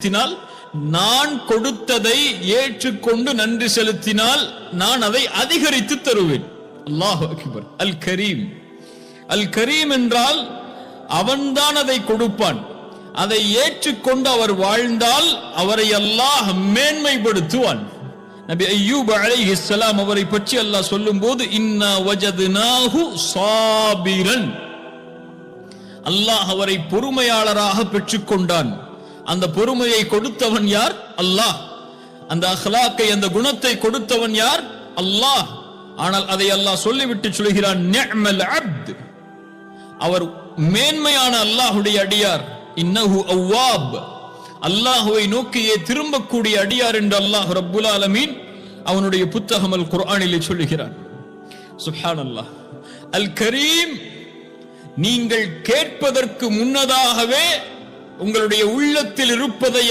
செலுத்தினால், நான் கொடுத்ததை ஏற்றுக்கொண்டு நன்றி செலுத்தினால் நான் அதை அதிகரித்து தருவேன். அல்லாஹு அக்பர். அல் கரீம். அல் கரீம் என்றால் அவன்தான் அதை கொடுப்பான். அதை ஏற்றுக்கொண்டு அவர் வாழ்ந்தால் அவரை அல்லாஹ் மேன்மைப்படுத்துவான். நபி அய்யூப் அலைஹிஸ்ஸலாம் அவரை பற்றி அல்லாஹ் சொல்லும்போது இன்னா வஜத்னாஹு சாபிரன், அல்லாஹ் அவரை பொறுமையாளராக பெற்றுக்கொண்டான். அந்த பொறுமையை கொடுத்தவன் யார்? அல்லாஹ். அந்த அஹ்லாக்கை, அந்த குணத்தை கொடுத்தவன் யார்? அல்லாஹ். ஆனால் அதை அல்லாஹ் சொல்லிவிட்டு சொல்கிறான், நிஅமல் அப்த், அவர் மேன்மையான அல்லாஹ்வுடைய அடியார். இன்னஹு அவ்வாப், அல்லாஹ்வை நோக்கியே திரும்பக்கூடிய அடியார் என்று அல்லாஹ் ரப்புல் ஆலமீன் அவனுடைய புத்தகம் அல் குர்ஆனிலே சொல்லுகிறான். சுப்ஹானல்லாஹ். அல் கரீம், நீங்கள் கேட்பதற்கு முன்னதாகவே உங்களுடைய உள்ளத்தில் இருப்பதை